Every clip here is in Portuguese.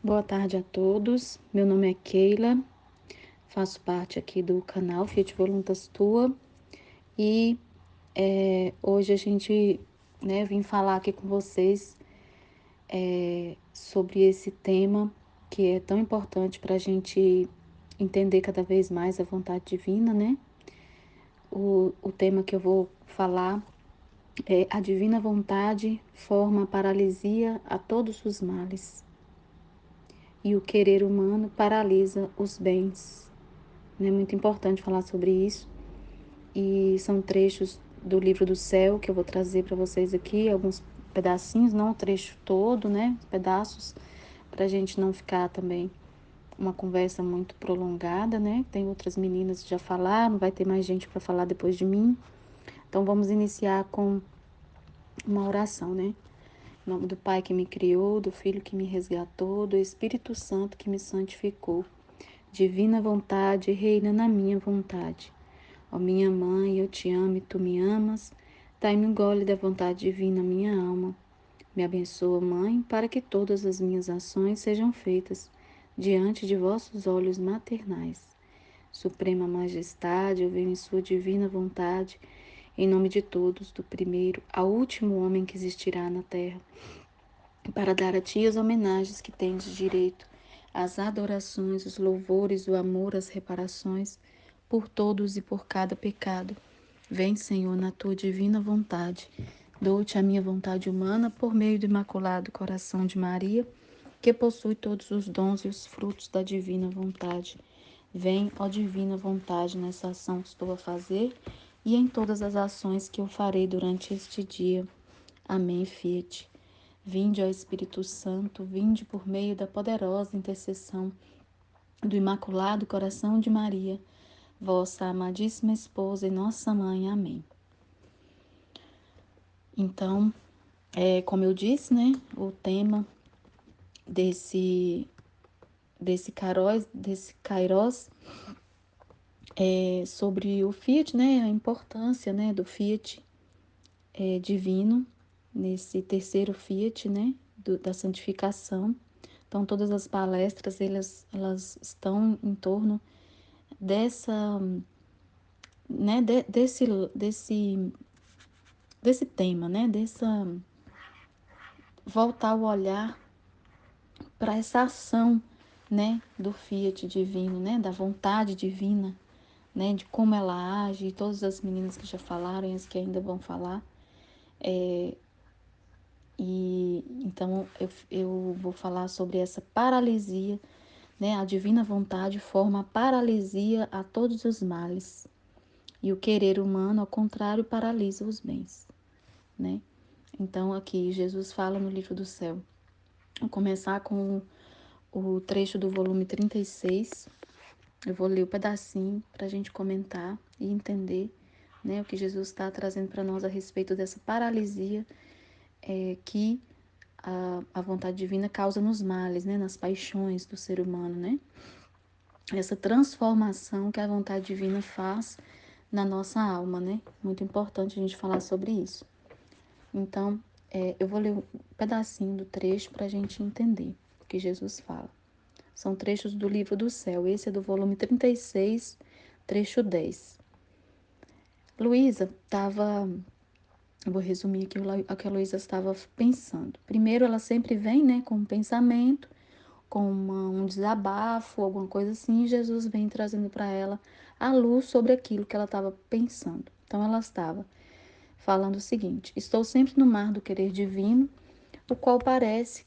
Boa tarde a todos. Meu nome é Keila, faço parte aqui do canal Fiat Voluntas Tua e hoje a gente, vim falar aqui com vocês sobre esse tema que é tão importante para a gente entender cada vez mais a vontade divina, né? O tema que eu vou falar é: a divina vontade forma a paralisia a todos os males e o querer humano paralisa os bens. É muito importante falar sobre isso. E são trechos do livro do céu que eu vou trazer para vocês aqui, alguns pedacinhos, não o trecho todo, né? Pedaços, para a gente não ficar também uma conversa muito prolongada, né? Tem outras meninas que já falaram, vai ter mais gente para falar depois de mim. Então vamos iniciar com uma oração, né? Em nome do Pai que me criou, do Filho que me resgatou, do Espírito Santo que me santificou. Divina vontade, reina na minha vontade. Ó minha mãe, eu te amo e tu me amas. Dai-me um gole da vontade divina, minha alma. Me abençoa, mãe, para que todas as minhas ações sejam feitas diante de vossos olhos maternais. Suprema Majestade, eu venho em sua divina vontade, em nome de todos, do primeiro ao último homem que existirá na terra, para dar a ti as homenagens que tendes direito, as adorações, os louvores, o amor, as reparações, por todos e por cada pecado. Vem, Senhor, na tua divina vontade. Dou-te a minha vontade humana por meio do imaculado coração de Maria, que possui todos os dons e os frutos da divina vontade. Vem, ó divina vontade, nessa ação que estou a fazer e em todas as ações que eu farei durante este dia. Amém, Fiat. Vinde, ó Espírito Santo, vinde por meio da poderosa intercessão do Imaculado Coração de Maria, vossa amadíssima esposa e nossa mãe. Amém. Então, como eu disse, né, o tema desse Kairos é sobre o Fiat, né, a importância, né, do Fiat divino, nesse terceiro Fiat, né, da santificação. Então, todas as palestras, elas estão em torno dessa, né, desse tema, né, voltar o olhar para essa ação, né, do Fiat divino, né, da vontade divina, né, de como ela age, todas as meninas que já falaram e as que ainda vão falar. E então eu vou falar sobre essa paralisia, né, a divina vontade forma a paralisia a todos os males. E o querer humano, ao contrário, paralisa os bens, né? Então, aqui, Jesus fala no livro do céu. Vou começar com o trecho do volume 36. Eu vou ler o pedacinho para a gente comentar e entender, né, o que Jesus está trazendo para nós a respeito dessa paralisia que a vontade divina causa nos males, né, nas paixões do ser humano, né? Essa transformação que a vontade divina faz na nossa alma, né? Muito importante a gente falar sobre isso. Então, eu vou ler um pedacinho do trecho para a gente entender o que Jesus fala. São trechos do livro do céu. Esse é do volume 36, trecho 10. Luísa estava. Vou resumir aqui o que a Luísa estava pensando. Primeiro, ela sempre vem, né, com um pensamento, com um desabafo, alguma coisa assim, e Jesus vem trazendo para ela a luz sobre aquilo que ela estava pensando. Então, ela estava falando o seguinte: estou sempre no mar do querer divino, o qual parece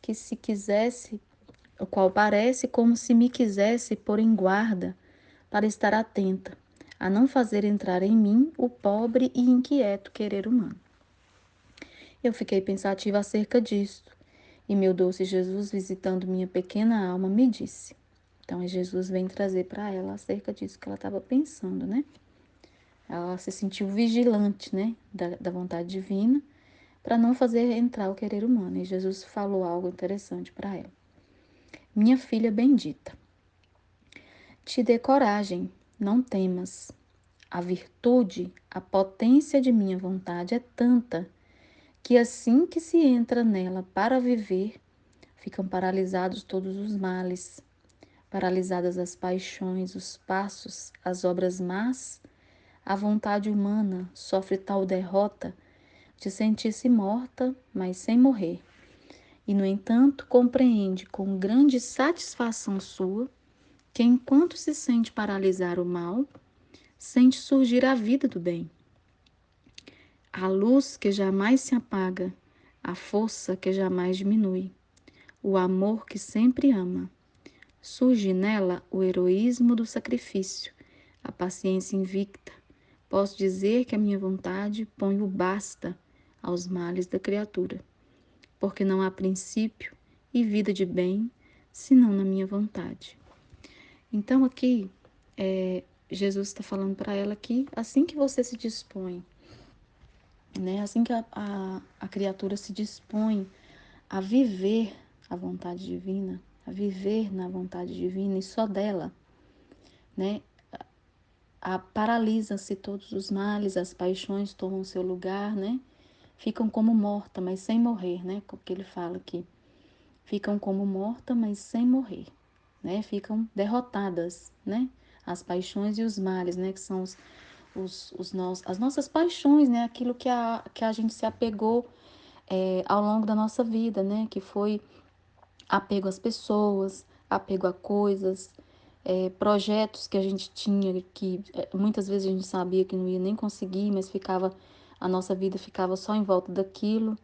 como se me quisesse pôr em guarda para estar atenta, a não fazer entrar em mim o pobre e inquieto querer humano. Eu fiquei pensativa acerca disto, e meu doce Jesus, visitando minha pequena alma, me disse. Então, Jesus vem trazer para ela acerca disso que ela estava pensando, né? Ela se sentiu vigilante, né, da vontade divina, para não fazer entrar o querer humano. E Jesus falou algo interessante para ela. Minha filha bendita, te dê coragem, não temas. A virtude, a potência de minha vontade é tanta que assim que se entra nela para viver, ficam paralisados todos os males, paralisadas as paixões, os passos, as obras más. A vontade humana sofre tal derrota de sentir-se morta, mas sem morrer. E, no entanto, compreende com grande satisfação sua que, enquanto se sente paralisar o mal, sente surgir a vida do bem. A luz que jamais se apaga, a força que jamais diminui, o amor que sempre ama. Surge nela o heroísmo do sacrifício, a paciência invicta. Posso dizer que a minha vontade põe o basta aos males da criatura, porque não há princípio e vida de bem senão na minha vontade. Então aqui, Jesus está falando para ela que assim que você se dispõe, né, assim que a criatura se dispõe a viver a vontade divina, a viver na vontade divina e só dela, né, paralisa-se todos os males, as paixões tomam seu lugar, né, ficam como morta, mas sem morrer, né, porque ele fala aqui, ficam como morta, mas sem morrer, né, ficam derrotadas, né, as paixões e os males, né, que são as nossas paixões, né, aquilo que a gente se apegou ao longo da nossa vida, né, que foi apego às pessoas, apego a coisas, projetos que a gente tinha, que muitas vezes a gente sabia que não ia nem conseguir, mas a nossa vida ficava só em volta daquilo,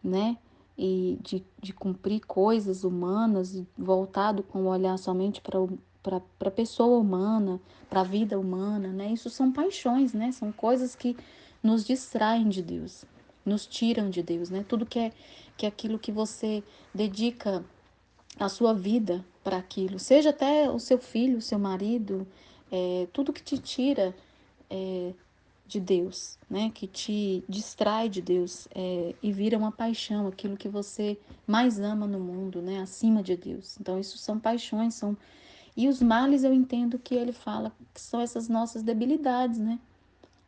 né? E de cumprir coisas humanas, voltado com o olhar somente para a pessoa humana, para a vida humana, né? Isso são paixões, né? São coisas que nos distraem de Deus, nos tiram de Deus, né? Tudo que é aquilo que você dedica a sua vida para aquilo, seja até o seu filho, o seu marido, tudo que te tira é, de Deus, né? Que te distrai de Deus e vira uma paixão, aquilo que você mais ama no mundo, né? Acima de Deus. Então, isso são paixões, são. E os males eu entendo que ele fala que são essas nossas debilidades, né?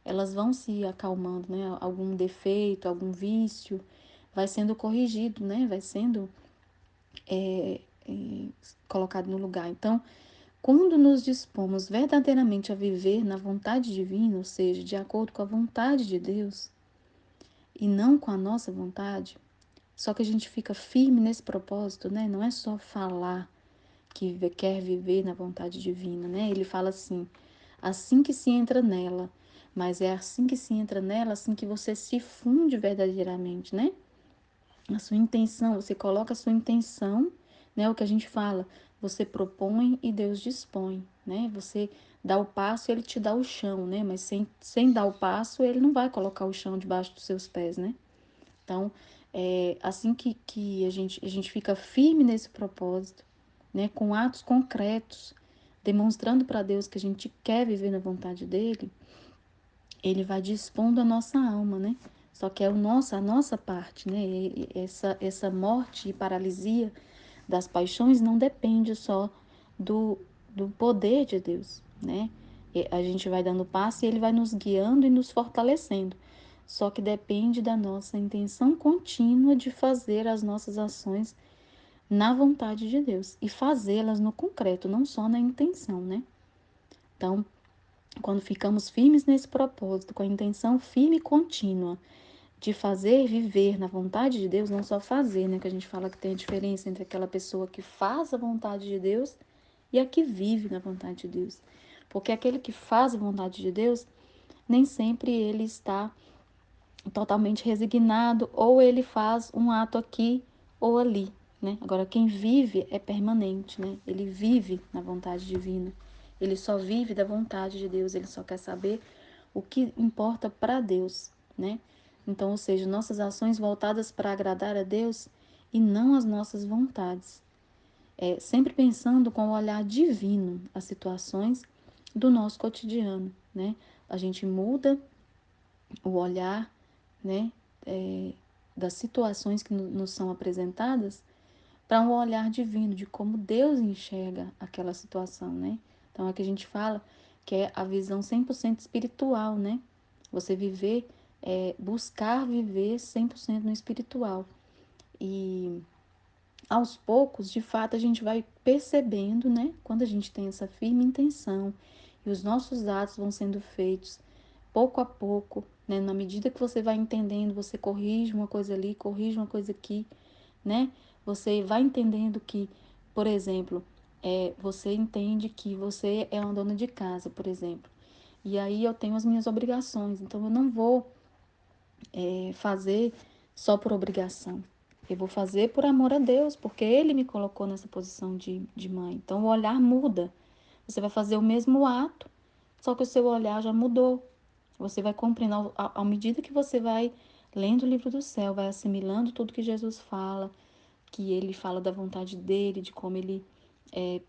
Elas vão se acalmando, né? Algum defeito, algum vício vai sendo corrigido, né? Vai sendo é, é, colocado no lugar. Então, quando nos dispomos verdadeiramente a viver na vontade divina, ou seja, de acordo com a vontade de Deus e não com a nossa vontade, só que a gente fica firme nesse propósito, né? Não é só falar que quer viver na vontade divina, né? Ele fala assim que se entra nela, mas é assim que se entra nela, assim que você se funde verdadeiramente, né? A sua intenção, você coloca a sua intenção, né? O que a gente fala, você propõe e Deus dispõe, né? Você dá o passo e ele te dá o chão, né? Mas sem dar o passo, ele não vai colocar o chão debaixo dos seus pés, né? Então, assim que a gente fica firme nesse propósito, né? Com atos concretos, demonstrando para Deus que a gente quer viver na vontade dele, ele vai dispondo a nossa alma, né? Só que é a nossa parte, né? E essa morte e paralisia das paixões não depende só do poder de Deus, né? E a gente vai dando passo e ele vai nos guiando e nos fortalecendo. Só que depende da nossa intenção contínua de fazer as nossas ações na vontade de Deus e fazê-las no concreto, não só na intenção, né? Então, quando ficamos firmes nesse propósito, com a intenção firme e contínua de fazer, viver na vontade de Deus, não só fazer, né? Que a gente fala que tem a diferença entre aquela pessoa que faz a vontade de Deus e a que vive na vontade de Deus. Porque aquele que faz a vontade de Deus, nem sempre ele está totalmente resignado, ou ele faz um ato aqui ou ali, né? Agora, quem vive é permanente, né? Ele vive na vontade divina. Ele só vive da vontade de Deus, ele só quer saber o que importa para Deus, né? Então, ou seja, nossas ações voltadas para agradar a Deus e não as nossas vontades. Sempre pensando com o olhar divino as situações do nosso cotidiano, né? A gente muda o olhar, né, das situações que nos são apresentadas para um olhar divino, de como Deus enxerga aquela situação, né? Então, é que a gente fala que é a visão 100% espiritual, né? Você viver, buscar viver 100% no espiritual. E aos poucos, de fato, a gente vai percebendo, né? Quando a gente tem essa firme intenção e os nossos atos vão sendo feitos pouco a pouco, né? Na medida que você vai entendendo, você corrige uma coisa ali, corrige uma coisa aqui, né? Você vai entendendo que, por exemplo, você entende que você é uma dona de casa, por exemplo. E aí eu tenho as minhas obrigações, então eu não vou fazer só por obrigação. Eu vou fazer por amor a Deus, porque Ele me colocou nessa posição de mãe. Então o olhar muda. Você vai fazer o mesmo ato, só que o seu olhar já mudou. Você vai compreendendo, à medida que você vai lendo o livro do céu, vai assimilando tudo que Jesus fala, que Ele fala da vontade dEle, de como Ele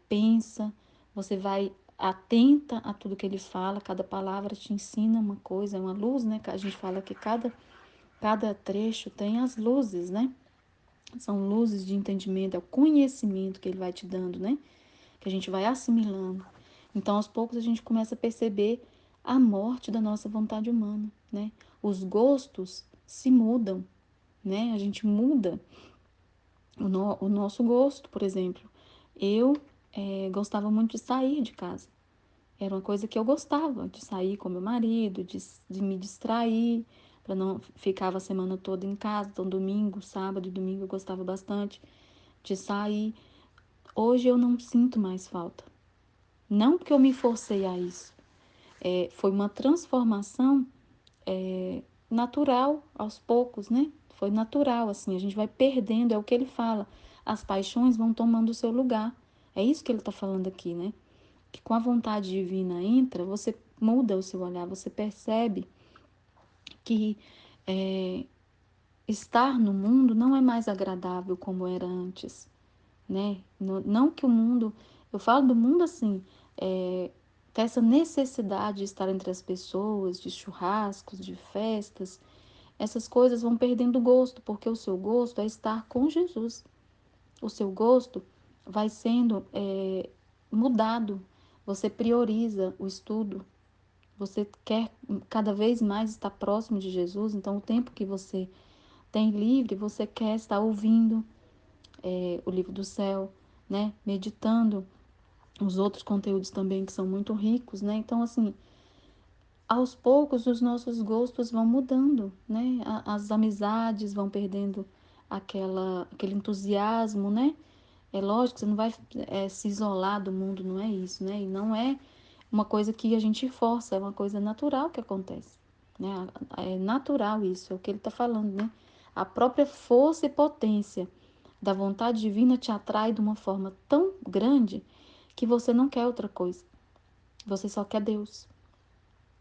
pensa. Você vai atenta a tudo que Ele fala, cada palavra te ensina uma coisa, é uma luz, né? A gente fala que cada trecho tem as luzes, né? São luzes de entendimento, é o conhecimento que ele vai te dando, né? Que a gente vai assimilando. Então, aos poucos, a gente começa a perceber a morte da nossa vontade humana, né? Os gostos se mudam, né? A gente muda o nosso gosto, por exemplo. Eu gostava muito de sair de casa. Era uma coisa que eu gostava, de sair com meu marido, de me distrair, para não ficava a semana toda em casa. Então, domingo, sábado e domingo eu gostava bastante de sair. Hoje eu não sinto mais falta. Não porque eu me forcei a isso. Foi uma transformação natural, aos poucos, né? Foi natural, assim. A gente vai perdendo, é o que ele fala. As paixões vão tomando o seu lugar. É isso que ele está falando aqui, né? Que com a vontade divina entra, você muda o seu olhar, você percebe que é, estar no mundo não é mais agradável como era antes, né? Não que o mundo, eu falo do mundo assim, dessa necessidade de estar entre as pessoas, de churrascos, de festas, essas coisas vão perdendo gosto, porque o seu gosto é estar com Jesus. O seu gosto vai sendo mudado. Você prioriza o estudo, você quer cada vez mais estar próximo de Jesus, então o tempo que você tem livre, você quer estar ouvindo o livro do céu, né? Meditando os outros conteúdos também que são muito ricos, né? Então, assim, aos poucos os nossos gostos vão mudando, né? As amizades vão perdendo aquele entusiasmo, né? É lógico que você não vai se isolar do mundo, não é isso, né? E não é uma coisa que a gente força, é uma coisa natural que acontece, né? É natural isso, é o que ele está falando, né? A própria força e potência da vontade divina te atrai de uma forma tão grande que você não quer outra coisa. Você só quer Deus.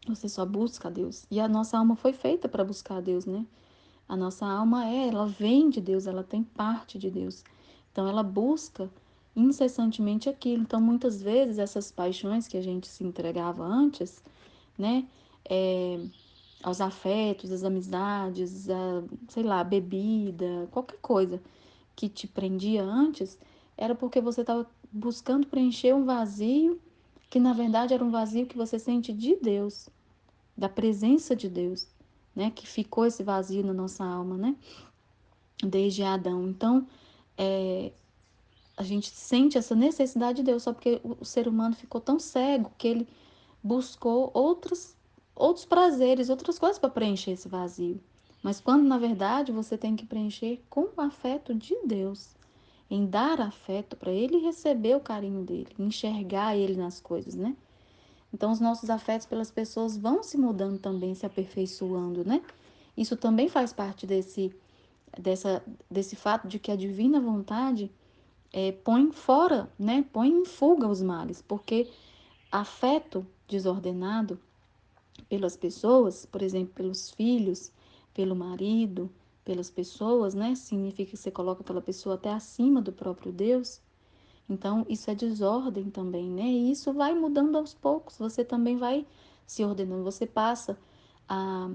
Você só busca Deus. E a nossa alma foi feita para buscar Deus, né? A nossa alma ela vem de Deus, ela tem parte de Deus. Então ela busca incessantemente aquilo. Então muitas vezes essas paixões que a gente se entregava antes, né? É, aos afetos, às amizades, sei lá, a bebida, qualquer coisa que te prendia antes, era porque você estava buscando preencher um vazio que na verdade era um vazio que você sente de Deus, da presença de Deus, né? Que ficou esse vazio na nossa alma, né? Desde Adão. Então, é, a gente sente essa necessidade de Deus, só porque o ser humano ficou tão cego que ele buscou outros prazeres, outras coisas para preencher esse vazio. Mas quando na verdade você tem que preencher com o afeto de Deus, em dar afeto para ele receber o carinho dele, enxergar ele nas coisas, né? Então os nossos afetos pelas pessoas vão se mudando também, se aperfeiçoando, né? Isso também faz parte desse fato de que a divina vontade põe fora, né? Põe em fuga os males, porque afeto desordenado pelas pessoas, por exemplo, pelos filhos, pelo marido, pelas pessoas, né? Significa que você coloca aquela pessoa até acima do próprio Deus. Então, isso é desordem também, né? E isso vai mudando aos poucos, você também vai se ordenando, você passa a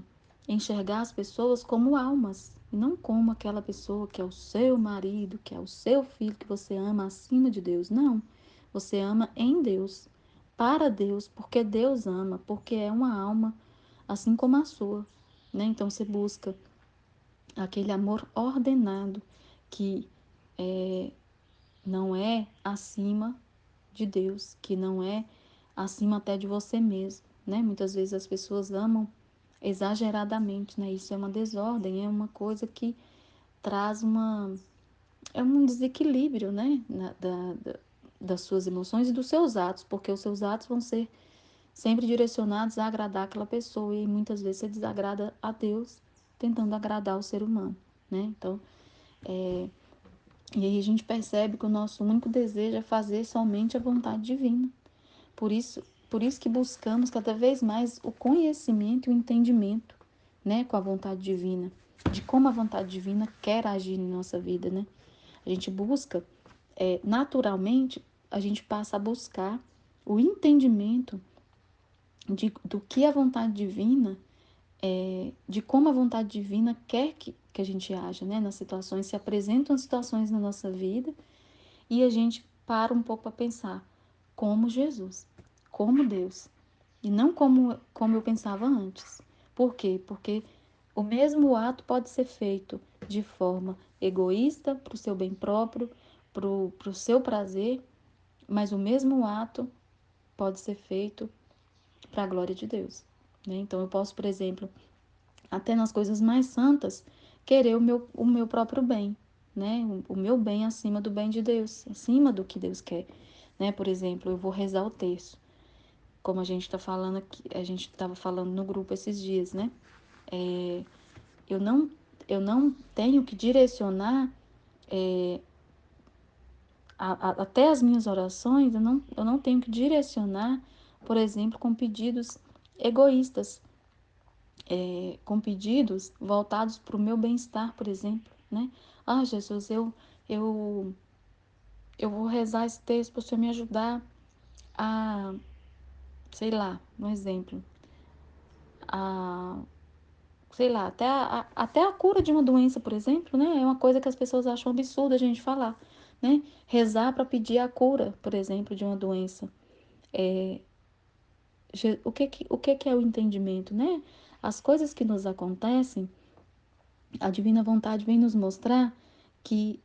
enxergar as pessoas como almas, e não como aquela pessoa que é o seu marido, que é o seu filho, que você ama acima de Deus. Não, você ama em Deus, para Deus, porque Deus ama, porque é uma alma assim como a sua, né? Então, você busca aquele amor ordenado que não é acima de Deus, que não é acima até de você mesmo, né? Muitas vezes as pessoas amam exageradamente, né? Isso é uma desordem, é uma coisa que traz é um desequilíbrio, né? Das suas emoções e dos seus atos, porque os seus atos vão ser sempre direcionados a agradar aquela pessoa e muitas vezes você desagrada a Deus tentando agradar o ser humano, né? Então, e aí a gente percebe que o nosso único desejo é fazer somente a vontade divina. Por isso, por isso que buscamos cada vez mais o conhecimento e o entendimento, né, com a vontade divina, de como a vontade divina quer agir em nossa vida, né? A gente busca, naturalmente, a gente passa a buscar o entendimento do que a vontade divina, de como a vontade divina quer que a gente haja, né? Nas situações, se apresentam situações na nossa vida e a gente para um pouco para pensar, como Jesus, como Deus, e não como eu pensava antes. Por quê? Porque o mesmo ato pode ser feito de forma egoísta, para o seu bem próprio, para o seu prazer, mas o mesmo ato pode ser feito para a glória de Deus, né? Então eu posso, por exemplo, até nas coisas mais santas, querer o meu próprio bem, né? O meu bem acima do bem de Deus, acima do que Deus quer, né? Por exemplo, eu vou rezar o terço, como a gente está falando aqui, a gente estava falando no grupo esses dias, né? É, eu não, eu não tenho que direcionar até as minhas orações, eu não tenho que direcionar, por exemplo, com pedidos egoístas, com pedidos voltados para o meu bem-estar, por exemplo, né? Ah, Jesus, eu, eu vou rezar esse texto para o Senhor me ajudar a, sei lá, um exemplo, a, sei lá, até a cura de uma doença, por exemplo, né? É uma coisa que as pessoas acham absurda a gente falar, né? Rezar para pedir a cura, por exemplo, de uma doença. É, o que é o entendimento, né? As coisas que nos acontecem, a divina vontade vem nos mostrar que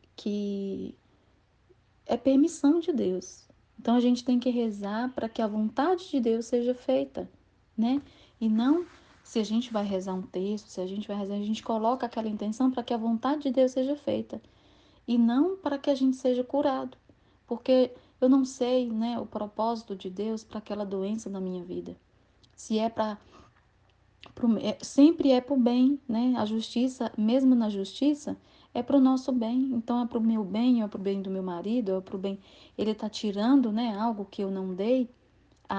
é permissão de Deus. Então a gente tem que rezar para que a vontade de Deus seja feita, né? E não se a gente vai rezar um texto, se a gente vai rezar, a gente coloca aquela intenção para que a vontade de Deus seja feita e não para que a gente seja curado. Porque eu não sei, né, o propósito de Deus para aquela doença na minha vida. Se é para sempre é para o bem, né? A justiça, mesmo na justiça, é para o nosso bem. Então é para o meu bem, é para o bem do meu marido, é para o bem. Ele está tirando, né, algo que eu não dei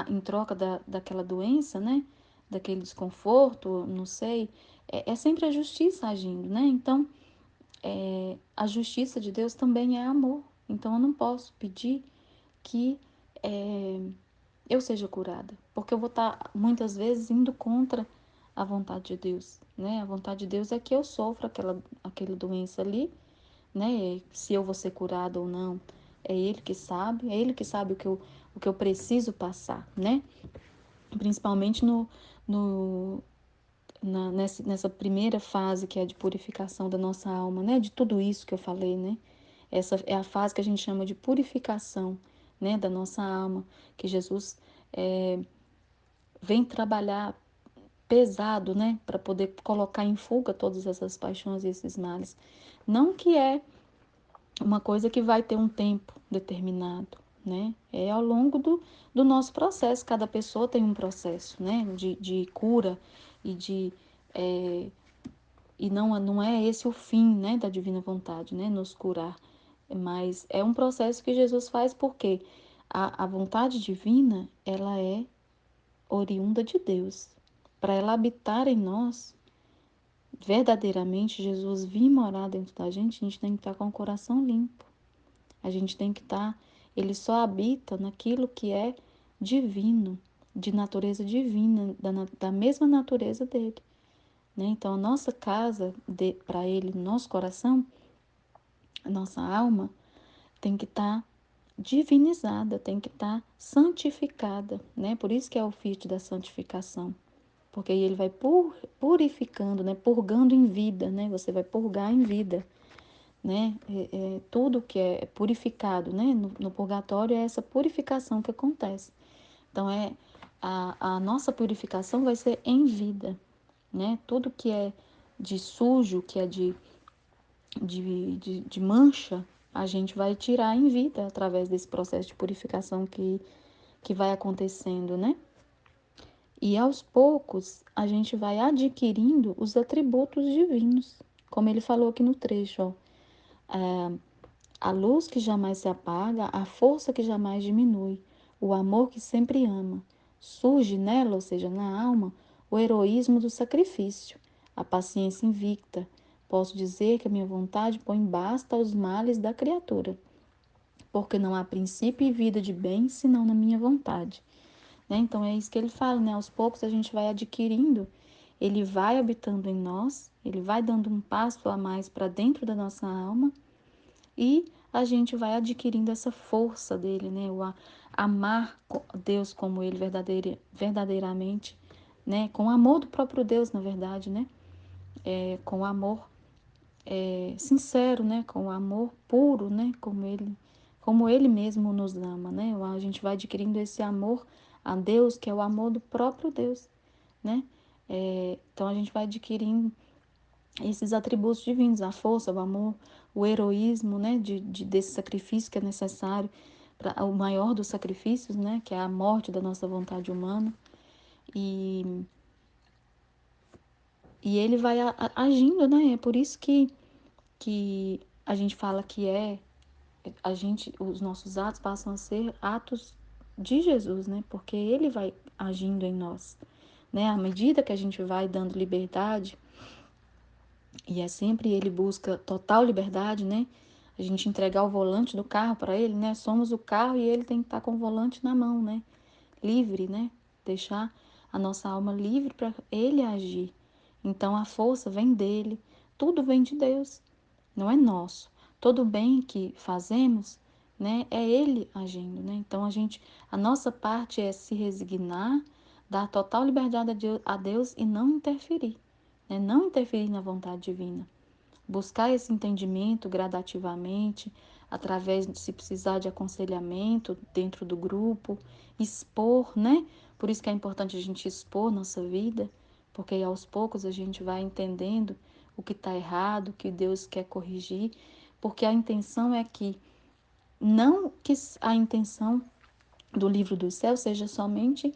em troca daquela doença, né? Daquele desconforto, não sei. É sempre a justiça agindo, né? Então, a justiça de Deus também é amor. Então eu não posso pedir que é, eu seja curada, porque eu vou estar muitas vezes indo contra a vontade de Deus, né? A vontade de Deus é que eu sofra aquela doença ali, né? Se eu vou ser curada ou não, é Ele que sabe o que eu preciso passar, né? Principalmente no, nessa primeira fase que é de purificação da nossa alma, né? De tudo isso que eu falei, né? Essa é a fase que a gente chama de purificação, né? Da nossa alma, que Jesus vem trabalhar pesado, né, para poder colocar em fuga todas essas paixões e esses males. Não que é uma coisa que vai ter um tempo determinado, né? É ao longo do nosso processo. Cada pessoa tem um processo, né, de cura e de e não é esse o fim, né, da divina vontade, né, nos curar. Mas é um processo que Jesus faz porque a vontade divina, ela é oriunda de Deus. Para ela habitar em nós, verdadeiramente, Jesus vir morar dentro da gente, a gente tem que estar com o coração limpo. A gente tem que estar. Ele só habita naquilo que é divino, de natureza divina, da mesma natureza dele. Né? Então, a nossa casa, para ele, nosso coração, a nossa alma, tem que estar divinizada, tem que estar santificada, né? Por isso que é o ofício da santificação. Porque aí ele vai purificando, né? Purgando em vida, né? Você vai purgar em vida, né? Tudo que é purificado, né? No purgatório é essa purificação que acontece. Então, a nossa purificação vai ser em vida, né? Tudo que é de sujo, que é de mancha, a gente vai tirar em vida através desse processo de purificação que vai acontecendo, né? E aos poucos a gente vai adquirindo os atributos divinos, como ele falou aqui no trecho, ó. A luz que jamais se apaga, a força que jamais diminui, o amor que sempre ama. Surge nela, ou seja, na alma, o heroísmo do sacrifício, a paciência invicta. Posso dizer que a minha vontade põe basta aos males da criatura, porque não há princípio e vida de bem senão na minha vontade. Né? Então é isso que ele fala, né? Aos poucos a gente vai adquirindo, ele vai habitando em nós, ele vai dando um passo a mais para dentro da nossa alma e a gente vai adquirindo essa força dele, né? Amar Deus como ele verdadeiramente, né? Com o amor do próprio Deus, na verdade, né? Com o amor sincero, né? Com o amor puro, né? Como ele mesmo nos ama, né? A gente vai adquirindo esse amor a Deus, que é o amor do próprio Deus, né? Então a gente vai adquirindo esses atributos divinos, a força, o amor, o heroísmo, né, desse sacrifício que é necessário, o maior dos sacrifícios, né, que é a morte da nossa vontade humana, e, e ele vai agindo, né, é por isso que a gente fala que os nossos atos passam a ser atos de Jesus, né, porque ele vai agindo em nós, né, à medida que a gente vai dando liberdade. E é sempre ele busca total liberdade, né? A gente entregar o volante do carro para ele, né? Somos o carro e ele tem que estar com o volante na mão, né? Livre, né? Deixar a nossa alma livre para ele agir. Então a força vem dele, tudo vem de Deus, não é nosso. Todo bem que fazemos, né, é ele agindo, né? Então a nossa parte é se resignar, dar total liberdade a Deus e não interferir, né? Não interferir na vontade divina. Buscar esse entendimento gradativamente, através de se precisar de aconselhamento dentro do grupo, expor, né? Por isso que é importante a gente expor nossa vida, porque aos poucos a gente vai entendendo o que está errado, o que Deus quer corrigir, porque a intenção é que não que a intenção do livro do céu seja somente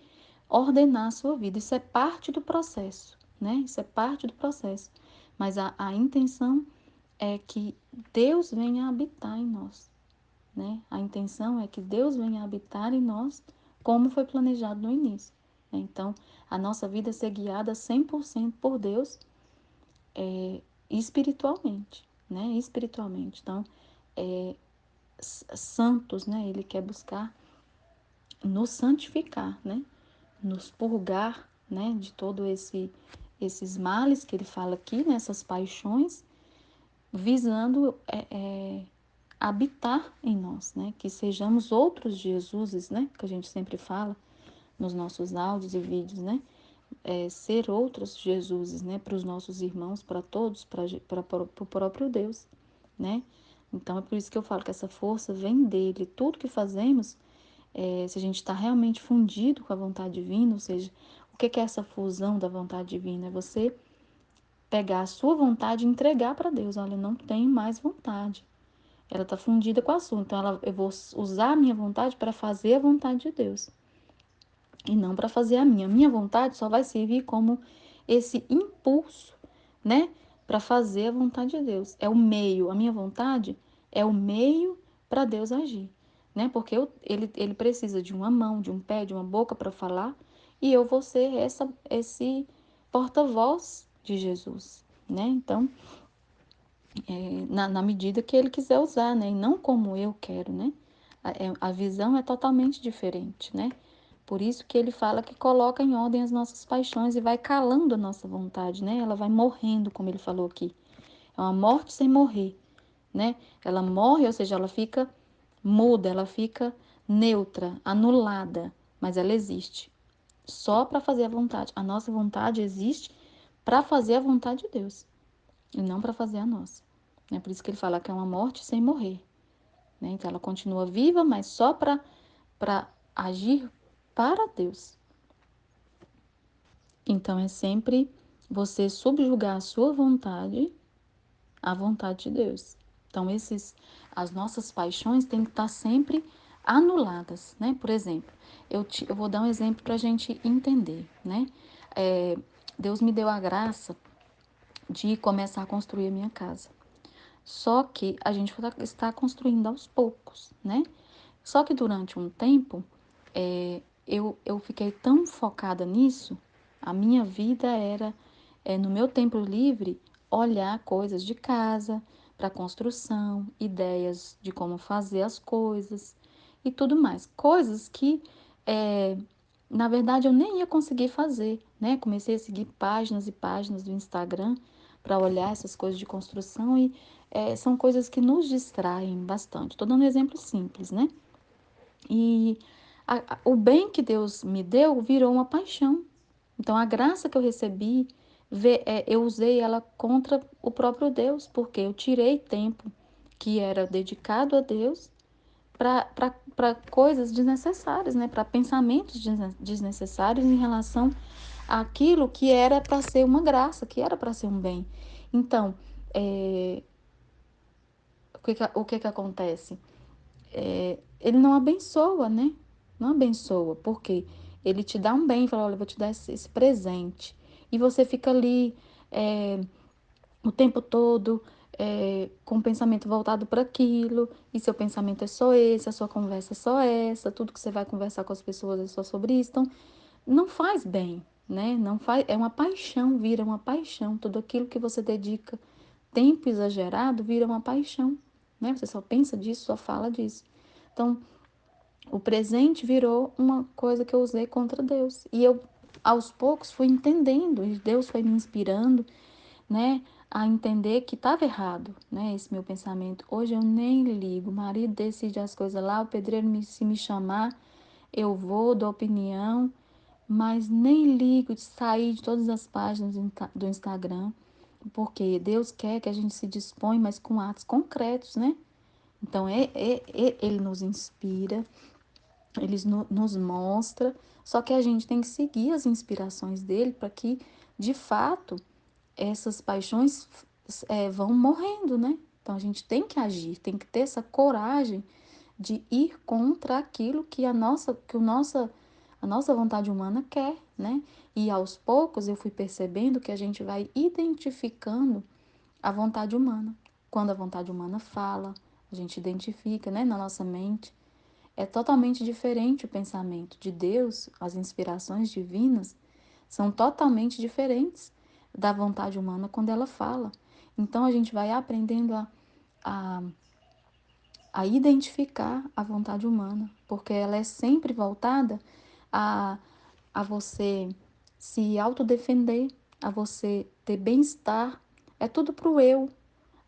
ordenar a sua vida. Isso é parte do processo, né? Isso é parte do processo. Mas a intenção é que Deus venha habitar em nós, né? A intenção é que Deus venha habitar em nós, como foi planejado no início, né? Então, a nossa vida ser guiada 100% por Deus, espiritualmente, né? Espiritualmente. Então, santos, né? Ele quer buscar nos santificar, né? Nos purgar, né? De todo esses males que ele fala aqui, nessas paixões, visando habitar em nós, né? Que sejamos outros Jesuses, né? Que a gente sempre fala nos nossos áudios e vídeos, né? Ser outros Jesuses, né? Para os nossos irmãos, para todos, para o próprio Deus, né? Então é por isso que eu falo que essa força vem dele. Tudo que fazemos, se a gente está realmente fundido com a vontade divina, ou seja, o que é essa fusão da vontade divina? É você pegar a sua vontade e entregar para Deus. Olha, eu não tenho mais vontade. Ela está fundida com a sua. Então, eu vou usar a minha vontade para fazer a vontade de Deus e não para fazer a minha. A minha vontade só vai servir como esse impulso, né, para fazer a vontade de Deus. É o meio. A minha vontade é o meio para Deus agir, né? Porque ele precisa de uma mão, de um pé, de uma boca para falar e eu vou ser esse porta-voz de Jesus, né? Então, na medida que ele quiser usar, né? E não como eu quero, né? A visão é totalmente diferente, né? Por isso que ele fala que coloca em ordem as nossas paixões e vai calando a nossa vontade, né? Ela vai morrendo, como ele falou aqui. É uma morte sem morrer, né? Ela morre, ou seja, ela fica muda, ela fica neutra, anulada, mas ela existe só para fazer a vontade. A nossa vontade existe para fazer a vontade de Deus e não para fazer a nossa. né? Por isso que ele fala que é uma morte sem morrer, né? Então ela continua viva, mas só para agir para Deus. Então é sempre você subjugar a sua vontade à vontade de Deus. Então as nossas paixões têm que estar sempre anuladas, né? Por exemplo, eu vou dar um exemplo para a gente entender, né? É, Deus me deu a graça de começar a construir a minha casa. Só que a gente está construindo aos poucos, né? Só que durante um tempo, eu fiquei tão focada nisso, a minha vida era, no meu tempo livre, olhar coisas de casa, para construção, ideias de como fazer as coisas e tudo mais. Coisas que, é, na verdade, eu nem ia conseguir fazer, né? Comecei a seguir páginas e páginas do Instagram para olhar essas coisas de construção e são coisas que nos distraem bastante. Estou dando um exemplo simples, né? E o bem que Deus me deu virou uma paixão. Então, a graça que eu recebi, eu usei ela contra o próprio Deus, porque eu tirei tempo que era dedicado a Deus para coisas desnecessárias, né? Para pensamentos desnecessários em relação àquilo que era para ser uma graça, que era para ser um bem. Então, o que que acontece? Ele não abençoa, né? Não abençoa, porque ele te dá um bem, fala, olha, eu vou te dar esse presente. E você fica ali o tempo todo com o pensamento voltado para aquilo, e seu pensamento é só esse, a sua conversa é só essa, tudo que você vai conversar com as pessoas é só sobre isso. Então, não faz bem, né? Não faz, é uma paixão, vira uma paixão. Tudo aquilo que você dedica tempo exagerado vira uma paixão, né? Você só pensa disso, só fala disso. Então, o presente virou uma coisa que eu usei contra Deus. E eu, aos poucos, fui entendendo, e Deus foi me inspirando, né, a entender que estava errado, né, esse meu pensamento. Hoje eu nem ligo, o marido decide as coisas lá, o pedreiro se me chamar, eu vou, dou opinião, mas nem ligo de sair de todas as páginas do Instagram, porque Deus quer que a gente se dispõe, mas com atos concretos, né? Então, ele nos inspira, ele nos mostra, só que a gente tem que seguir as inspirações dele para que, de fato, essas paixões vão morrendo, né? Então a gente tem que agir, tem que ter essa coragem de ir contra aquilo que a nossa vontade humana quer, né? E aos poucos eu fui percebendo que a gente vai identificando a vontade humana. Quando a vontade humana fala, a gente identifica, né, na nossa mente. É totalmente diferente o pensamento de Deus, as inspirações divinas são totalmente diferentes da vontade humana quando ela fala. Então a gente vai aprendendo a, a identificar a vontade humana, porque ela é sempre voltada a, a você se autodefender, a você ter bem-estar. É tudo pro eu.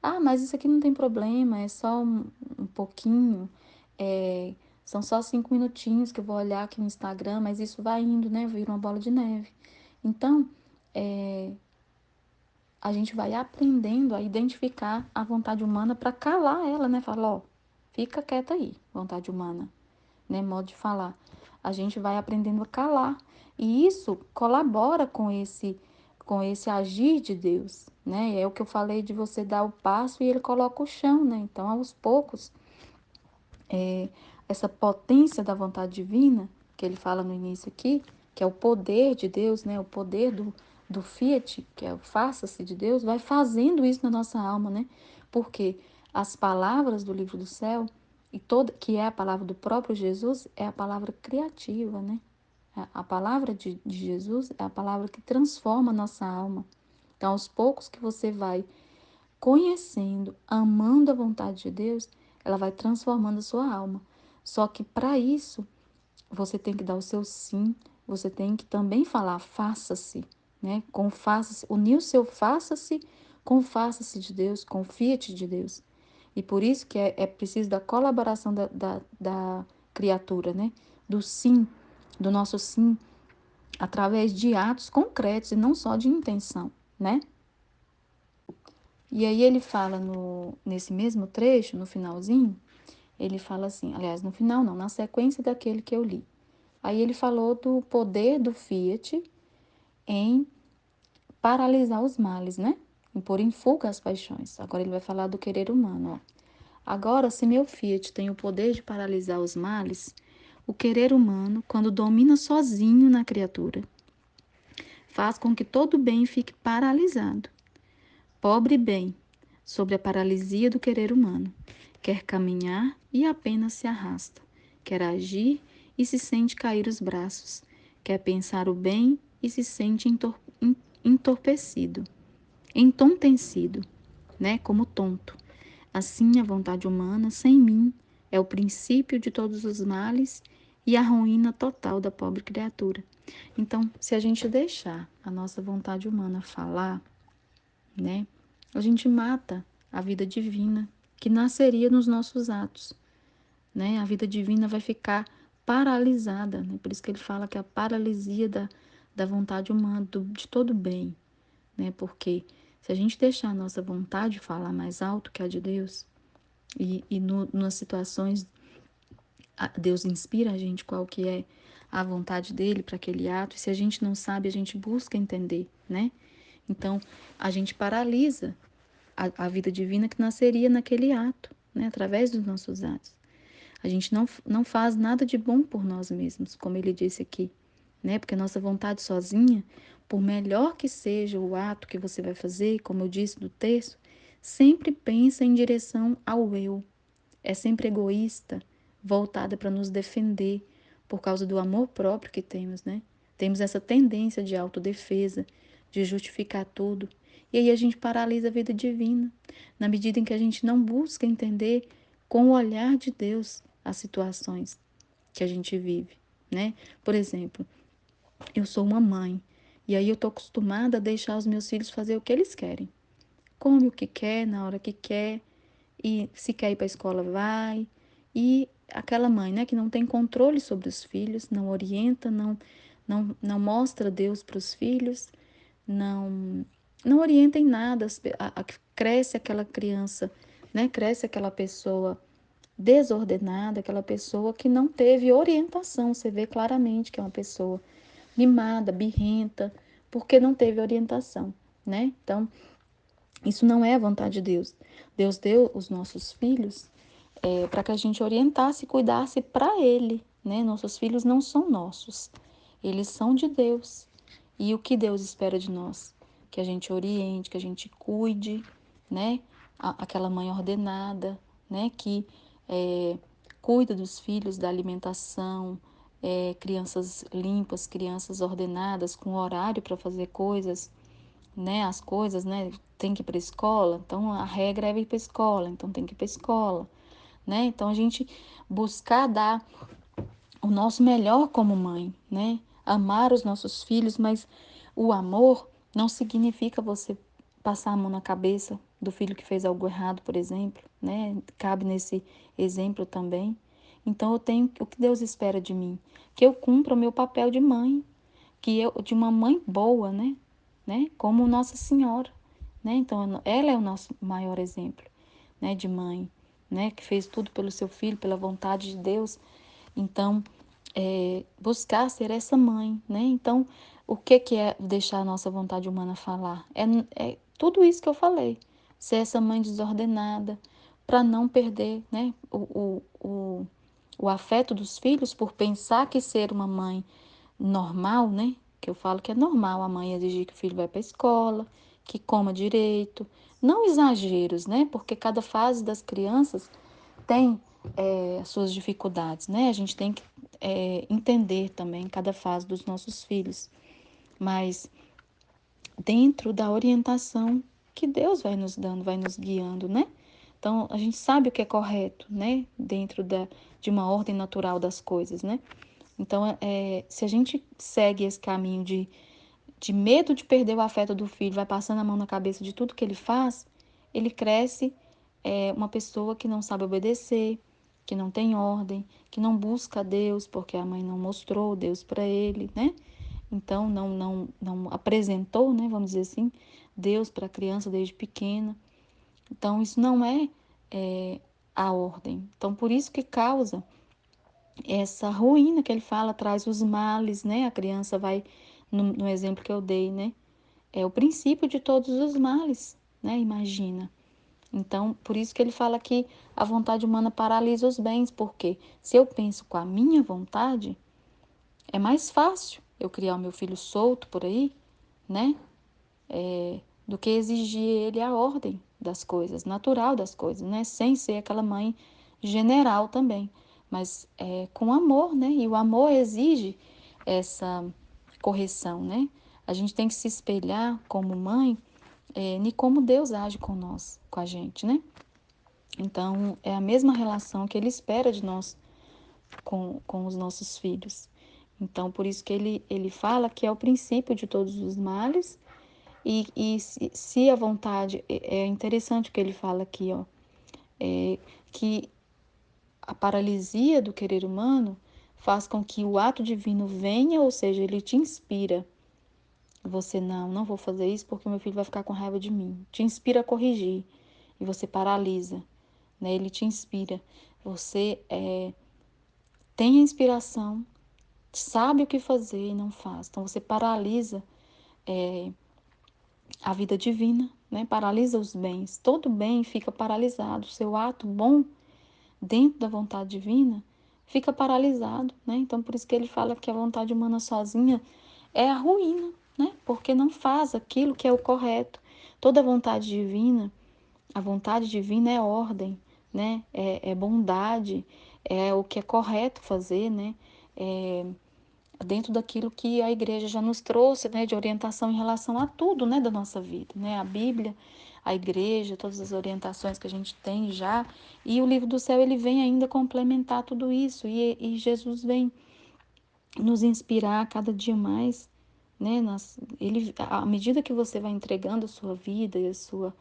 Ah, mas isso aqui não tem problema, é só um pouquinho. É, são só 5 minutinhos que eu vou olhar aqui no Instagram, mas isso vai indo, né? Vira uma bola de neve. Então, a gente vai aprendendo a identificar a vontade humana para calar ela, né? Falar, ó, fica quieta aí, vontade humana, né? Modo de falar. A gente vai aprendendo a calar. E isso colabora com esse agir de Deus, né? É o que eu falei de você dar o passo e ele coloca o chão, né? Então, aos poucos, essa potência da vontade divina, que ele fala no início aqui, que é o poder de Deus, né? O poder do Fiat, que é o faça-se de Deus, vai fazendo isso na nossa alma, né? Porque as palavras do livro do céu, que é a palavra do próprio Jesus, é a palavra criativa, né? A palavra de Jesus é a palavra que transforma a nossa alma. Então, aos poucos que você vai conhecendo, amando a vontade de Deus, ela vai transformando a sua alma. Só que para isso, você tem que dar o seu sim, você tem que também falar faça-se, né? Com faça-se, unir o seu faça-se com faça-se de Deus, com o fiat de Deus. E por isso que é preciso da colaboração da criatura, né? Do sim, do nosso sim, através de atos concretos e não só de intenção, né? E aí ele fala nesse mesmo trecho, no finalzinho, ele fala assim, aliás, no final não, na sequência daquele que eu li. Aí ele falou do poder do Fiat em paralisar os males, né? Em pôr em fuga as paixões. Agora ele vai falar do querer humano, ó. Agora, se meu Fiat tem o poder de paralisar os males, o querer humano, quando domina sozinho na criatura, faz com que todo bem fique paralisado. Pobre bem, sobre a paralisia do querer humano, quer caminhar e apenas se arrasta, quer agir e se sente cair os braços, quer pensar o bem e se sente entorpecido, entontecido, né, como tonto. Assim, a vontade humana, sem mim, é o princípio de todos os males e a ruína total da pobre criatura. Então, se a gente deixar a nossa vontade humana falar, né, a gente mata a vida divina que nasceria nos nossos atos, né? A vida divina vai ficar paralisada, né? Por isso que ele fala que a paralisia da vontade humana, de todo bem, né? Porque se a gente deixar a nossa vontade falar mais alto que a de Deus, nas situações, Deus inspira a gente qual que é a vontade dele para aquele ato, e se a gente não sabe, a gente busca entender, né? Então, a gente paralisa a vida divina que nasceria naquele ato, né? Através dos nossos atos. A gente não faz nada de bom por nós mesmos, como ele disse aqui, né? Porque a nossa vontade sozinha, por melhor que seja o ato que você vai fazer, como eu disse do texto, sempre pensa em direção ao eu, é sempre egoísta, voltada para nos defender por causa do amor próprio que temos, né? Temos essa tendência de autodefesa, de justificar tudo. E aí a gente paralisa a vida divina, na medida em que a gente não busca entender com o olhar de Deus as situações que a gente vive, né? Por exemplo, eu sou uma mãe e aí eu tô acostumada a deixar os meus filhos fazer o que eles querem. Come o que quer, na hora que quer, e se quer ir para a escola, vai. E aquela mãe, né, que não tem controle sobre os filhos, não orienta, não mostra Deus para os filhos, não orienta em nada, cresce aquela criança, né, cresce aquela pessoa desordenada, aquela pessoa que não teve orientação, você vê claramente que é uma pessoa mimada, birrenta, porque não teve orientação, né? Então, isso não é a vontade de Deus. Deus deu os nossos filhos para que a gente orientasse e cuidasse para Ele, né? Nossos filhos não são nossos, eles são de Deus. E o que Deus espera de nós? Que a gente oriente, que a gente cuide, né? Aquela mãe ordenada, né? Que cuida dos filhos, da alimentação, crianças limpas, crianças ordenadas, com horário para fazer coisas, né, as coisas, né, tem que ir para a escola, então a regra é ir para a escola, então tem que ir para a escola, né? Então a gente buscar dar o nosso melhor como mãe, né? Amar os nossos filhos, mas o amor não significa você passar a mão na cabeça do filho que fez algo errado, por exemplo, né? Cabe nesse exemplo também. Então eu tenho o que Deus espera de mim, que eu cumpra o meu papel de mãe, que eu de uma mãe boa, né? Como Nossa Senhora, né? Então ela é o nosso maior exemplo, né, de mãe, né, que fez tudo pelo seu filho, pela vontade de Deus. Então, buscar ser essa mãe, né? Então, o que é deixar a nossa vontade humana falar? É tudo isso que eu falei. Ser essa mãe desordenada, para não perder, né, o afeto dos filhos por pensar que ser uma mãe normal, né? Que eu falo que é normal a mãe exigir que o filho vá para a escola, que coma direito. Não exageros, né? Porque cada fase das crianças tem as suas dificuldades, né? A gente tem que entender também cada fase dos nossos filhos, mas dentro da orientação que Deus vai nos dando, vai nos guiando, né? Então, a gente sabe o que é correto, né? Dentro de uma ordem natural das coisas, né? Então, se a gente segue esse caminho de medo de perder o afeto do filho, vai passando a mão na cabeça de tudo que ele faz, ele cresce uma pessoa que não sabe obedecer, que não tem ordem, que não busca Deus, porque a mãe não mostrou Deus para ele, né? Então, não apresentou, né, vamos dizer assim, Deus para a criança desde pequena. Então, isso não é a ordem. Então, por isso que causa essa ruína que ele fala, traz os males, né? A criança vai, no exemplo que eu dei, né? É o princípio de todos os males, né? Imagina. Então, por isso que ele fala que a vontade humana paralisa os bens, porque se eu penso com a minha vontade, é mais fácil eu criar o meu filho solto por aí, né? Do que exigir ele a ordem das coisas, natural das coisas, né? Sem ser aquela mãe general também, mas com amor, né? E o amor exige essa correção, né? A gente tem que se espelhar como mãe, em como Deus age com nós, com a gente, né? Então, é a mesma relação que ele espera de nós com os nossos filhos. Então, por isso que ele fala que é o princípio de todos os males, e se a vontade, é interessante o que ele fala aqui, ó, que a paralisia do querer humano faz com que o ato divino venha, ou seja, ele te inspira. Você não vou fazer isso porque meu filho vai ficar com raiva de mim. Te inspira a corrigir e você paralisa, né? Ele te inspira. Você tem a inspiração, sabe o que fazer e não faz. Então você paralisa a vida divina, né? Paralisa os bens. Todo bem fica paralisado. O seu ato bom dentro da vontade divina fica paralisado, né? Então por isso que ele fala que a vontade humana sozinha é a ruína, né? Porque não faz aquilo que é o correto. Toda vontade divina, a vontade divina é ordem, né? É bondade, é o que é correto fazer, né? É dentro daquilo que a igreja já nos trouxe, né, de orientação em relação a tudo, né, da nossa vida, né, a Bíblia, a igreja, todas as orientações que a gente tem já, e o livro do céu ele vem ainda complementar tudo isso, e Jesus vem nos inspirar a cada dia mais, né, à medida que você vai entregando a sua vida e a sua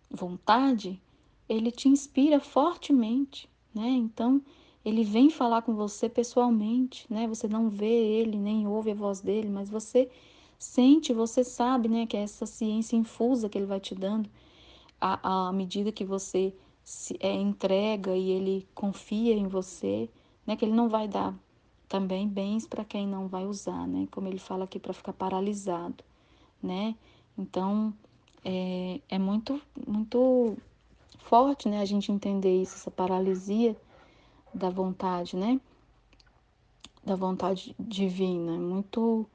vontade, ele te inspira fortemente, né? Então, ele vem falar com você pessoalmente, né? Você não vê ele, nem ouve a voz dele, mas você sente, você sabe, né? Que é essa ciência infusa que ele vai te dando à medida que você entrega e ele confia em você, né? Que ele não vai dar também bens para quem não vai usar, né? Como ele fala aqui, para ficar paralisado, né? Então, é muito forte, né, a gente entender isso, essa paralisia da vontade, né, da vontade divina. É muito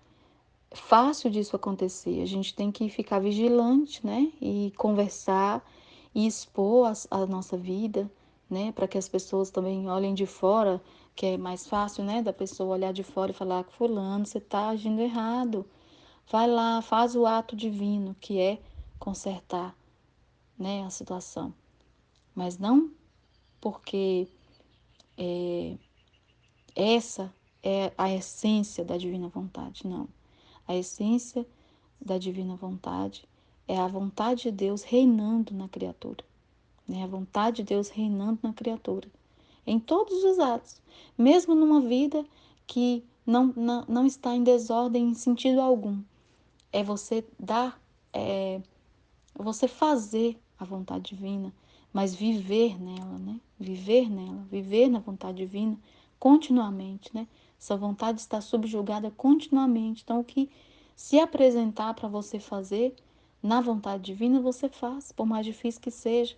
fácil disso acontecer. A gente tem que ficar vigilante, né, e conversar e expor a nossa vida, né, para que as pessoas também olhem de fora, que é mais fácil, né, da pessoa olhar de fora e falar: fulano, você está agindo errado. Vai lá, faz o ato divino, que é consertar, né, a situação. Mas não porque essa é a essência da divina vontade, não. A essência da divina vontade é a vontade de Deus reinando na criatura, né? A vontade de Deus reinando na criatura, em todos os atos, mesmo numa vida que não está em desordem em sentido algum. É você dar, é você fazer a vontade divina, mas viver nela, né? Viver nela, viver na vontade divina continuamente, né? Essa vontade está subjugada continuamente. Então, o que se apresentar para você fazer na vontade divina, você faz, por mais difícil que seja,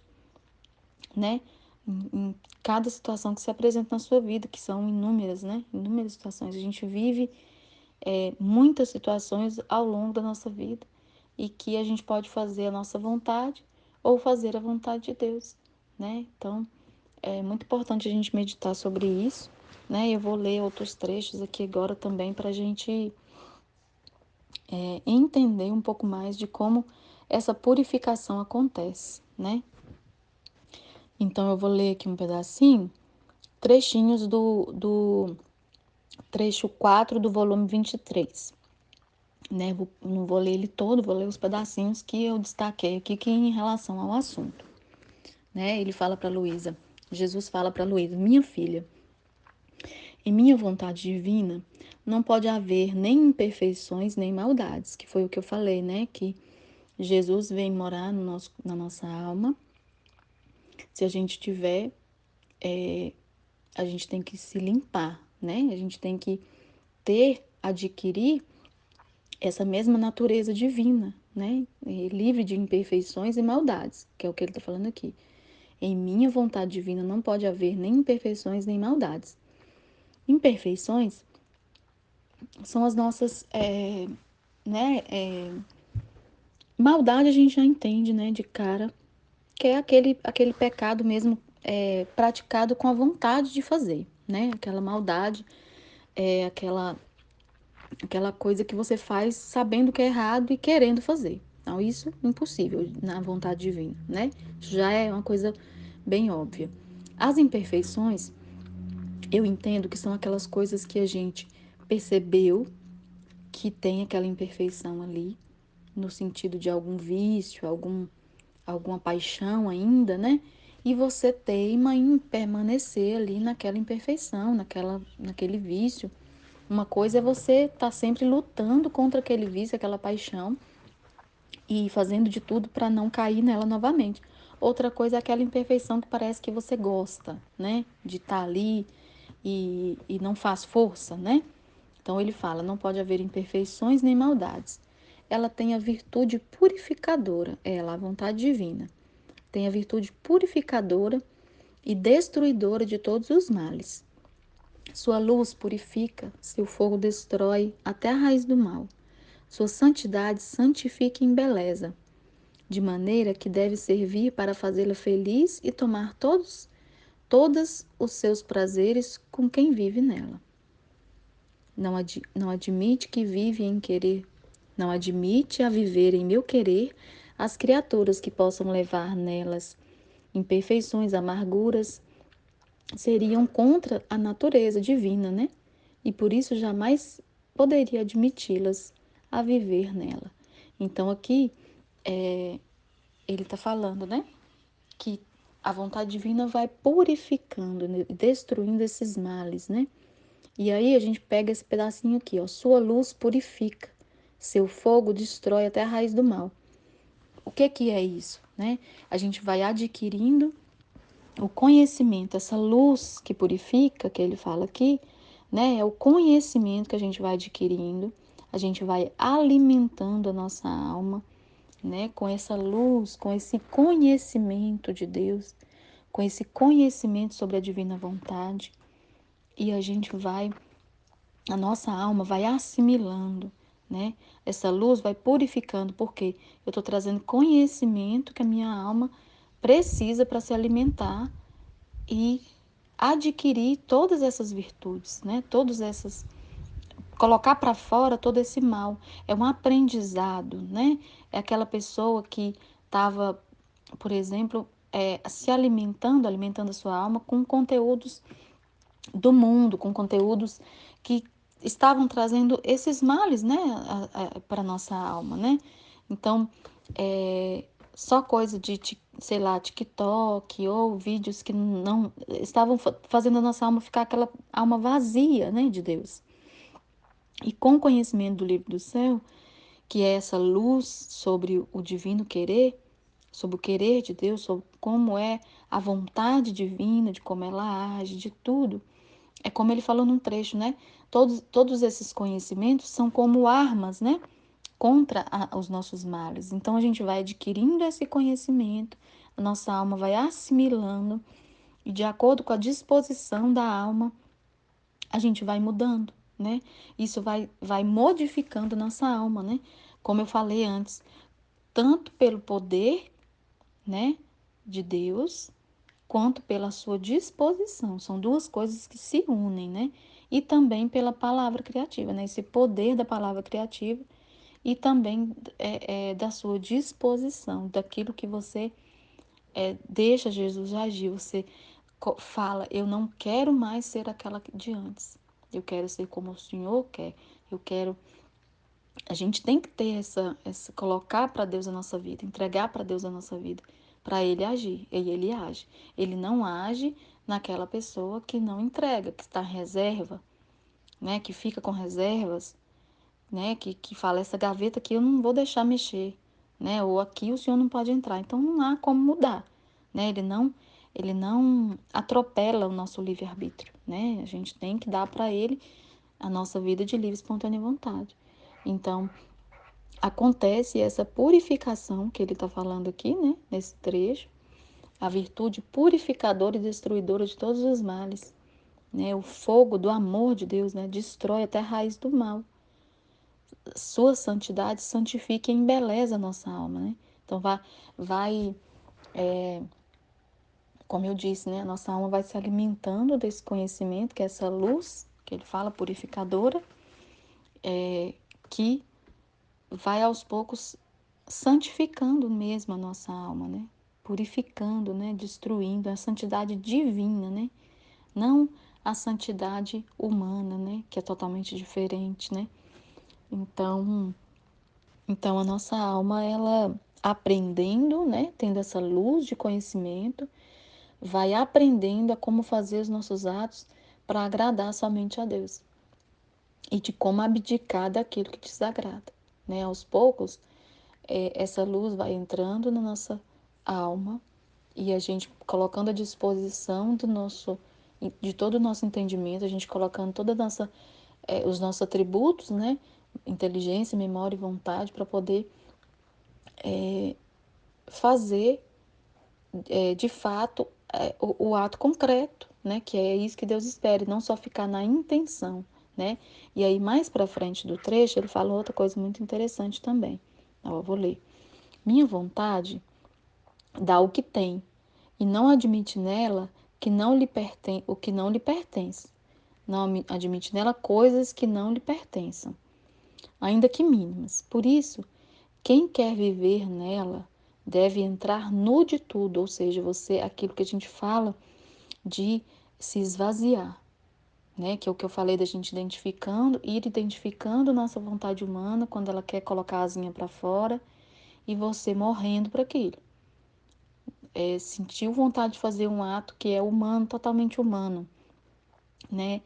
né? Em cada situação que se apresenta na sua vida, que são inúmeras, né? Inúmeras situações. A gente vive muitas situações ao longo da nossa vida e que a gente pode fazer a nossa vontade ou fazer a vontade de Deus, né? Então, é muito importante a gente meditar sobre isso, né? Eu vou ler outros trechos aqui agora também para a gente entender um pouco mais de como essa purificação acontece, né? Então, eu vou ler aqui um pedacinho, trechinhos do trecho 4 do volume 23, né? Não vou ler ele todo, vou ler os pedacinhos que eu destaquei aqui que em relação ao assunto, né? Ele fala para Luísa, Jesus fala para Luísa: minha filha, em minha vontade divina não pode haver nem imperfeições nem maldades, que foi o que eu falei, né? Que Jesus vem morar na nossa alma. Se a gente tiver, a gente tem que se limpar, né? A gente tem que adquirir essa mesma natureza divina, né? Livre de imperfeições e maldades, que é o que ele está falando aqui. Em minha vontade divina não pode haver nem imperfeições nem maldades. Imperfeições são as nossas, né? Maldade a gente já entende, né? De cara, que é aquele pecado mesmo praticado com a vontade de fazer, né? Aquela maldade, aquela coisa que você faz sabendo que é errado e querendo fazer. Então, isso é impossível na vontade divina, né? Isso já é uma coisa bem óbvia. As imperfeições, eu entendo que são aquelas coisas que a gente percebeu que tem aquela imperfeição ali, no sentido de algum vício, alguma paixão ainda, né? E você teima em permanecer ali naquela imperfeição, naquele vício. Uma coisa é você estar sempre lutando contra aquele vício, aquela paixão e fazendo de tudo para não cair nela novamente. Outra coisa é aquela imperfeição que parece que você gosta, né? De estar ali e não faz força, né? Então ele fala: não pode haver imperfeições nem maldades. Ela tem a virtude purificadora, ela, a vontade divina, tem a virtude purificadora e destruidora de todos os males. Sua luz purifica, seu fogo destrói até a raiz do mal. Sua santidade santifica e embeleza, de maneira que deve servir para fazê-la feliz e tomar todos os seus prazeres com quem vive nela. Não admite que vive em querer, não admite a viver em meu querer as criaturas que possam levar nelas imperfeições, amarguras, seriam contra a natureza divina, né? E por isso jamais poderia admiti-las a viver nela. Então aqui ele está falando, né? Que a vontade divina vai purificando, né, destruindo esses males, né? E aí a gente pega esse pedacinho aqui, ó. Sua luz purifica, seu fogo destrói até a raiz do mal. O que é isso, né? A gente vai adquirindo o conhecimento, essa luz que purifica, que ele fala aqui, né? É o conhecimento que a gente vai adquirindo, a gente vai alimentando a nossa alma, né? Com essa luz, com esse conhecimento de Deus, com esse conhecimento sobre a divina vontade, e a nossa alma vai assimilando, né? Essa luz vai purificando, porque eu estou trazendo conhecimento que a minha alma precisa para se alimentar e adquirir todas essas virtudes, né? Todas essas, colocar para fora todo esse mal. É um aprendizado, né? É aquela pessoa que estava, por exemplo, se alimentando a sua alma com conteúdos do mundo, com conteúdos que estavam trazendo esses males, né, para nossa alma, né? Então, só coisa de, sei lá, TikTok ou vídeos que não estavam fazendo a nossa alma ficar aquela alma vazia, né, de Deus. E com o conhecimento do livro do céu, que é essa luz sobre o divino querer, sobre o querer de Deus, sobre como é a vontade divina, de como ela age, de tudo. É como ele falou num trecho, né? Todos esses conhecimentos são como armas, né? Contra os nossos males. Então a gente vai adquirindo esse conhecimento, a nossa alma vai assimilando, e de acordo com a disposição da alma, a gente vai mudando, né? Isso vai modificando a nossa alma, né? Como eu falei antes, tanto pelo poder, né, de Deus, quanto pela sua disposição. São duas coisas que se unem, né? E também pela palavra criativa, né? Esse poder da palavra criativa e também da sua disposição, daquilo que você deixa Jesus agir. Você fala: eu não quero mais ser aquela de antes. Eu quero ser como o Senhor quer. Eu quero. A gente tem que ter colocar para Deus a nossa vida, entregar para Deus a nossa vida, para Ele agir. E Ele age. Ele não age naquela pessoa que não entrega, que está em reserva, né? Que fica com reservas, né? Que fala: essa gaveta aqui eu não vou deixar mexer. né? Ou aqui o senhor não pode entrar. Então não há como mudar, né? Ele não atropela o nosso livre-arbítrio, né? A gente tem que dar para ele a nossa vida de livre e espontânea vontade. Então, acontece essa purificação que ele está falando aqui, né? Nesse trecho, a virtude purificadora e destruidora de todos os males, né? O fogo do amor de Deus, né? Destrói até a raiz do mal. Sua santidade santifica e embeleza a nossa alma, né? Então vai, como eu disse, né? A nossa alma vai se alimentando desse conhecimento, que é essa luz que ele fala, purificadora, que vai aos poucos santificando mesmo a nossa alma, né? Purificando, né? Destruindo a santidade divina, né? Não a santidade humana, né? Que é totalmente diferente, né? Então, então a nossa alma, ela aprendendo, né? Tendo essa luz de conhecimento, vai aprendendo a como fazer os nossos atos para agradar somente a Deus e de como abdicar daquilo que desagrada, né? Aos poucos, essa luz vai entrando na nossa alma e a gente colocando à disposição de todo o nosso entendimento, a gente colocando toda a nossa, os nossos atributos, né? Inteligência, memória e vontade para poder fazer de fato o ato concreto, né? Que é isso que Deus espera, e não só ficar na intenção, né? E aí mais para frente do trecho ele fala outra coisa muito interessante também. Ó, eu vou ler. Minha vontade dá o que tem e não admite nela que não lhe pertence, o que não lhe pertence. Não admite nela coisas que não lhe pertençam, ainda que mínimas. Por isso, quem quer viver nela deve entrar nu de tudo, ou seja, você, aquilo que a gente fala de se esvaziar, né? Que é o que eu falei da gente ir identificando nossa vontade humana quando ela quer colocar a asinha para fora e você morrendo para aquilo. Sentiu vontade de fazer um ato que é humano, totalmente humano, né?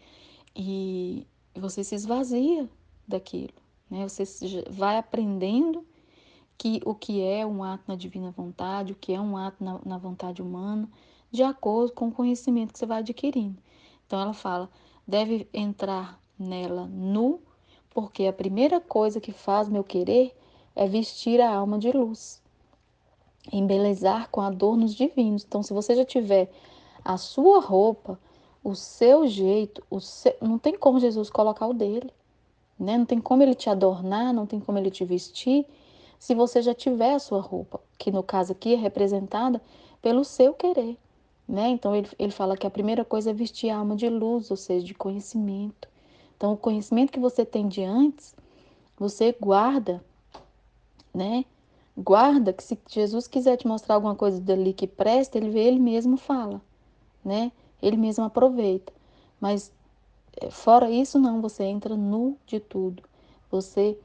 E você se esvazia daquilo, né? Você vai aprendendo que o que é um ato na divina vontade, o que é um ato na vontade humana, de acordo com o conhecimento que você vai adquirindo. Então ela fala, deve entrar nela nu, porque a primeira coisa que faz meu querer é vestir a alma de luz, embelezar com adornos divinos. Então, se você já tiver a sua roupa, o seu jeito, não tem como Jesus colocar o dele, né? Não tem como ele te adornar, não tem como ele te vestir, se você já tiver a sua roupa, que no caso aqui é representada pelo seu querer, né? Então ele fala que a primeira coisa é vestir a alma de luz, ou seja, de conhecimento. Então, o conhecimento que você tem de antes, você guarda, né? Guarda que se Jesus quiser te mostrar alguma coisa dali que presta, ele mesmo fala, né? Ele mesmo aproveita. Mas fora isso, não, você entra nu de tudo. Você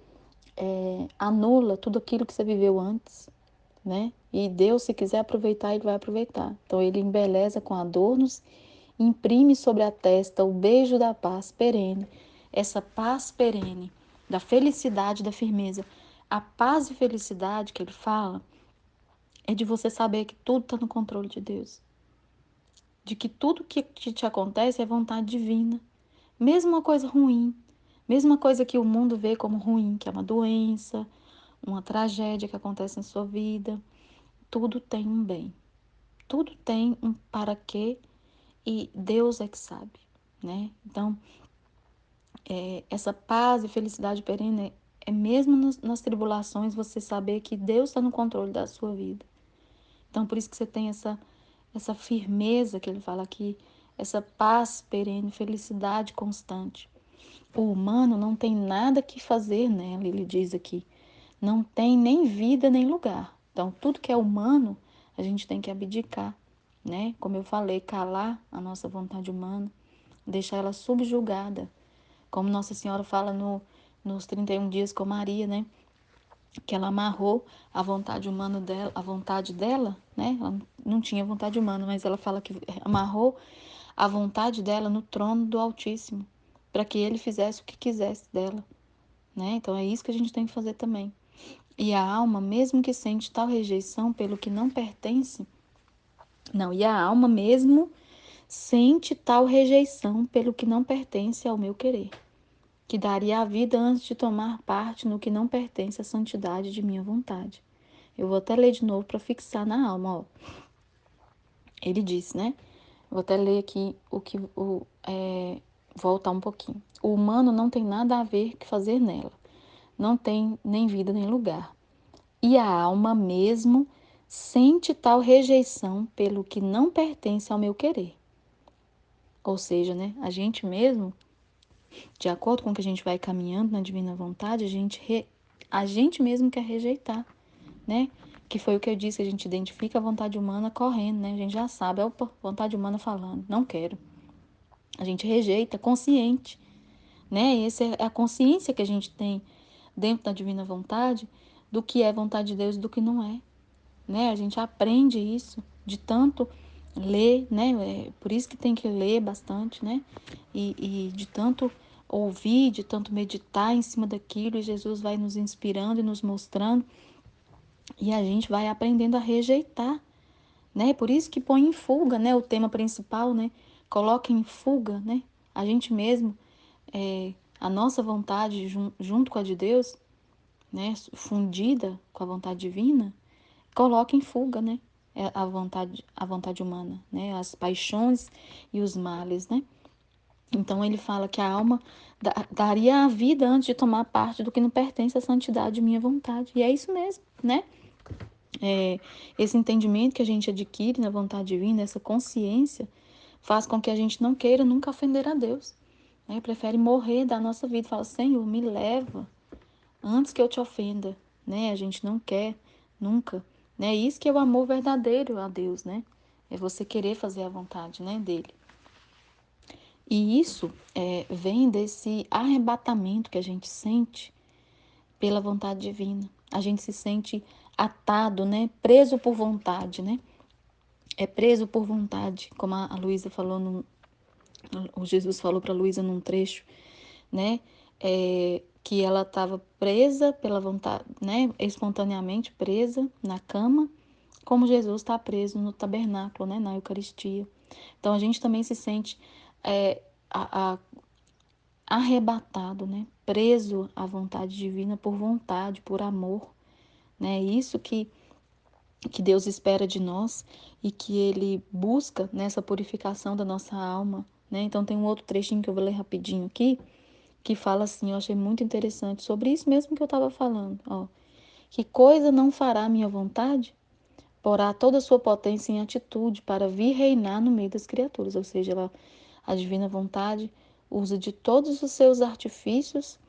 anula tudo aquilo que você viveu antes, né? E Deus, se quiser aproveitar, ele vai aproveitar. Então, ele embeleza com adornos, imprime sobre a testa o beijo da paz perene, essa paz perene, da felicidade, da firmeza. A paz e felicidade que ele fala é de você saber que tudo está no controle de Deus, de que tudo que te acontece é vontade divina, mesmo uma coisa ruim, mesma coisa que o mundo vê como ruim, que é uma doença, uma tragédia que acontece na sua vida, tudo tem um bem, tudo tem um para quê e Deus é que sabe, né? Então, essa paz e felicidade perene é mesmo nas tribulações você saber que Deus está no controle da sua vida. Então, por isso que você tem essa firmeza que ele fala aqui, essa paz perene, felicidade constante. O humano não tem nada que fazer nela, ele diz aqui. Não tem nem vida nem lugar. Então, tudo que é humano, a gente tem que abdicar, né? Como eu falei, calar a nossa vontade humana, deixar ela subjugada. Como Nossa Senhora fala nos 31 dias com Maria, né? Que ela amarrou a vontade humana dela, a vontade dela, né? Ela não tinha vontade humana, mas ela fala que amarrou a vontade dela no trono do Altíssimo, para que ele fizesse o que quisesse dela, né? Então é isso que a gente tem que fazer também. E a alma, mesmo que sente tal rejeição pelo que não pertence, não, e a alma mesmo sente tal rejeição pelo que não pertence ao meu querer, que daria a vida antes de tomar parte no que não pertence à santidade de minha vontade. Eu vou até ler de novo para fixar na alma, ó. Ele disse, né? Vou até ler aqui voltar um pouquinho. O humano não tem nada a ver que fazer nela. Não tem nem vida nem lugar. E a alma mesmo sente tal rejeição pelo que não pertence ao meu querer. Ou seja, né, a gente mesmo, de acordo com o que a gente vai caminhando na divina vontade, a gente mesmo quer rejeitar, né? Que foi o que eu disse, a gente identifica a vontade humana correndo, né? A gente já sabe, é a vontade humana falando, não quero. A gente rejeita, consciente, né? E essa é a consciência que a gente tem dentro da divina vontade do que é vontade de Deus e do que não é, né? A gente aprende isso de tanto ler, né? É por isso que tem que ler bastante, né? E de tanto ouvir, de tanto meditar em cima daquilo, e Jesus vai nos inspirando e nos mostrando, e a gente vai aprendendo a rejeitar, né? Por isso que põe em fuga, né? O tema principal, né? Coloca em fuga, né? A gente mesmo, a nossa vontade junto com a de Deus, né? Fundida com a vontade divina, coloca em fuga, né? A vontade humana, né? As paixões e os males, né? Então ele fala que a alma daria a vida antes de tomar parte do que não pertence à santidade de minha vontade. E é isso mesmo, né? Esse entendimento que a gente adquire na vontade divina, essa consciência, faz com que a gente não queira nunca ofender a Deus, né? Prefere morrer da nossa vida. Fala, Senhor, me leva antes que eu te ofenda, né? A gente não quer nunca, né? Isso que é o amor verdadeiro a Deus, né? É você querer fazer a vontade, né, dele. E isso vem desse arrebatamento que a gente sente pela vontade divina. A gente se sente atado, né? Preso por vontade, né? É preso por vontade, como a Luísa falou, o Jesus falou para Luísa num trecho, né? Que ela estava presa pela vontade, né? Espontaneamente presa na cama, como Jesus está preso no tabernáculo, né? Na Eucaristia. Então a gente também se sente é, arrebatado, né? Preso à vontade divina por vontade, por amor, né? Isso que Deus espera de nós e que Ele busca nessa purificação da nossa alma, né? Então tem um outro trechinho que eu vou ler rapidinho aqui, que fala assim, eu achei muito interessante, sobre isso mesmo que eu estava falando, ó. Que coisa não fará a minha vontade? Porá toda a sua potência em atitude para vir reinar no meio das criaturas, ou seja, a divina vontade usa de todos os seus artifícios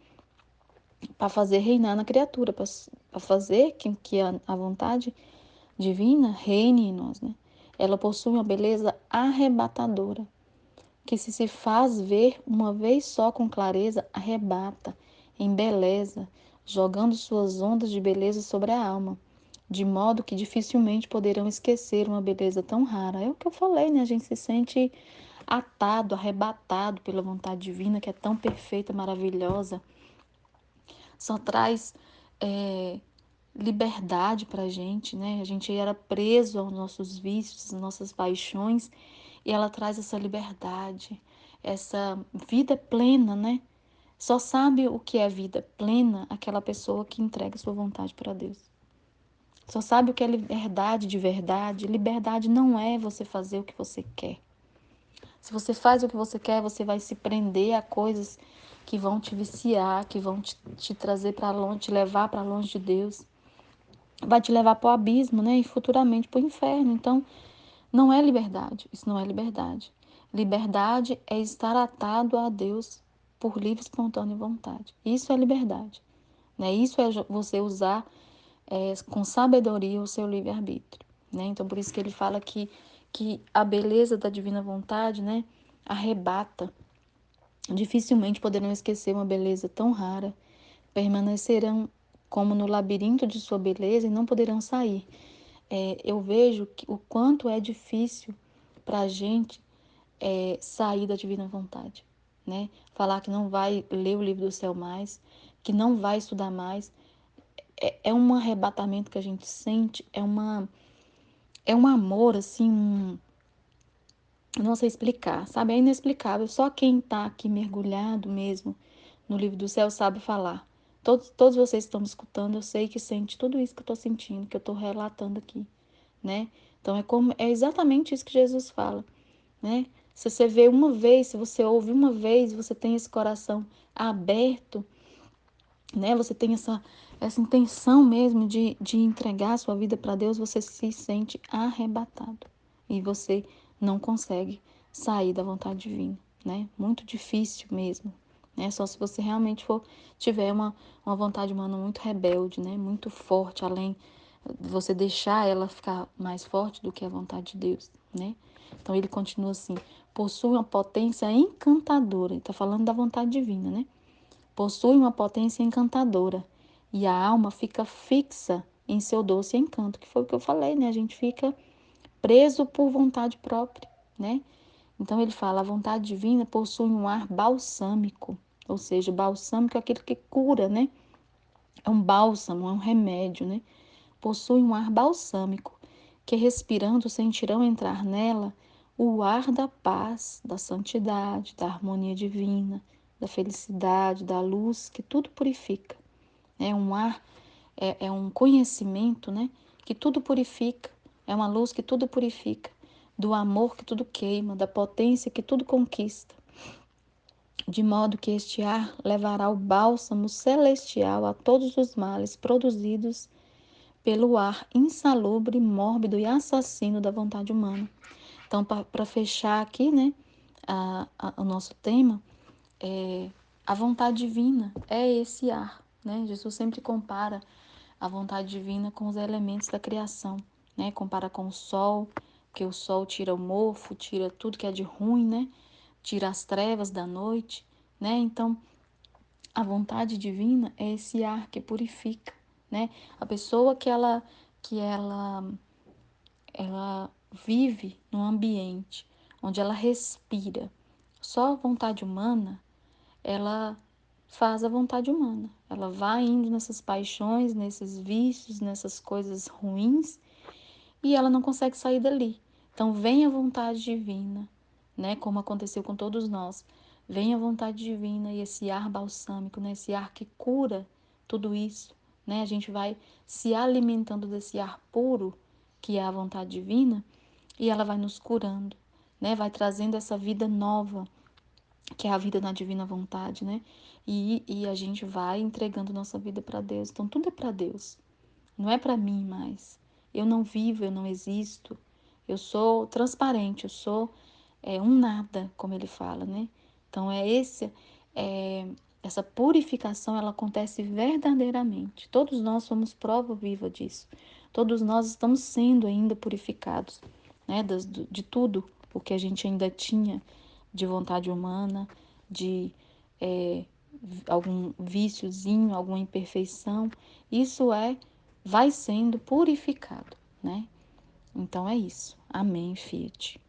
para fazer reinar na criatura, para fazer que a vontade divina reine em nós, né? Ela possui uma beleza arrebatadora, que se faz ver uma vez só com clareza, arrebata, embeleza, jogando suas ondas de beleza sobre a alma, de modo que dificilmente poderão esquecer uma beleza tão rara. É o que eu falei, né? A gente se sente atado, arrebatado pela vontade divina, que é tão perfeita, maravilhosa, só traz é, liberdade para a gente, né? A gente era preso aos nossos vícios, às nossas paixões, e ela traz essa liberdade, essa vida plena, né? Só sabe o que é vida plena aquela pessoa que entrega sua vontade para Deus. Só sabe o que é liberdade de verdade. Liberdade não é você fazer o que você quer. Se você faz o que você quer, você vai se prender a coisas que vão te viciar, que vão te trazer para longe, te levar para longe de Deus. Vai te levar para o abismo, né? E futuramente para o inferno. Então, não é liberdade. Isso não é liberdade. Liberdade é estar atado a Deus por livre, espontânea vontade. Isso é liberdade, né? Isso é você usar com sabedoria o seu livre-arbítrio, né? Então, por isso que ele fala que a beleza da divina vontade, né, arrebata. Dificilmente poderão esquecer uma beleza tão rara, permanecerão como no labirinto de sua beleza e não poderão sair. Eu vejo o quanto é difícil para a gente sair da divina vontade, né? Falar que não vai ler o livro do céu mais, que não vai estudar mais, é um arrebatamento que a gente sente, é um amor, assim, não sei explicar, sabe? É inexplicável. Só quem tá aqui mergulhado mesmo no livro do céu sabe falar. Todos vocês que estão me escutando, eu sei que sente tudo isso que eu tô sentindo, que eu tô relatando aqui, né? Então é exatamente isso que Jesus fala, né? Se você vê uma vez, se você ouve uma vez, você tem esse coração aberto, né? Você tem essa intenção mesmo de entregar a sua vida para Deus, você se sente arrebatado e você não consegue sair da vontade divina, né? Muito difícil mesmo, né? Só se você realmente tiver uma vontade humana muito rebelde, né? Muito forte, além de você deixar ela ficar mais forte do que a vontade de Deus, né? Então ele continua assim: possui uma potência encantadora. Ele está falando da vontade divina, né? Possui uma potência encantadora e a alma fica fixa em seu doce encanto, que foi o que eu falei, né? A gente fica preso por vontade própria, né? Então ele fala, a vontade divina possui um ar balsâmico, ou seja, balsâmico é aquele que cura, né? É um bálsamo, é um remédio, né? Possui um ar balsâmico, que respirando sentirão entrar nela o ar da paz, da santidade, da harmonia divina, da felicidade, da luz, que tudo purifica. É um ar, é um conhecimento, né? Que tudo purifica, é uma luz que tudo purifica, do amor que tudo queima, da potência que tudo conquista. De modo que este ar levará o bálsamo celestial a todos os males produzidos pelo ar insalubre, mórbido e assassino da vontade humana. Então, para fechar aqui, né, o nosso tema, a vontade divina é esse ar, né? Jesus sempre compara a vontade divina com os elementos da criação, né? Compara com o sol, porque o sol tira o mofo, tira tudo que é de ruim, né? Tira as trevas da noite, né? Então, a vontade divina é esse ar que purifica, né? A pessoa que ela vive num ambiente onde ela respira só a vontade humana, ela faz a vontade humana. Ela vai indo nessas paixões, nesses vícios, nessas coisas ruins e ela não consegue sair dali. Então vem a vontade divina, né? Como aconteceu com todos nós. Vem a vontade divina e esse ar balsâmico, né? Esse ar que cura tudo isso, né? A gente vai se alimentando desse ar puro, que é a vontade divina, e ela vai nos curando, né? Vai trazendo essa vida nova, que é a vida na divina vontade, né? E a gente vai entregando nossa vida para Deus. Então tudo é para Deus. Não é para mim mais. Eu não vivo, eu não existo. Eu sou transparente, eu sou um nada, como ele fala, né? Então é, essa purificação, ela acontece verdadeiramente. Todos nós somos prova viva disso. Todos nós estamos sendo ainda purificados, né? De tudo o que a gente ainda tinha de vontade humana, de é, algum viciozinho, alguma imperfeição. Isso vai sendo purificado, né? Então é isso. Amém, Fiat.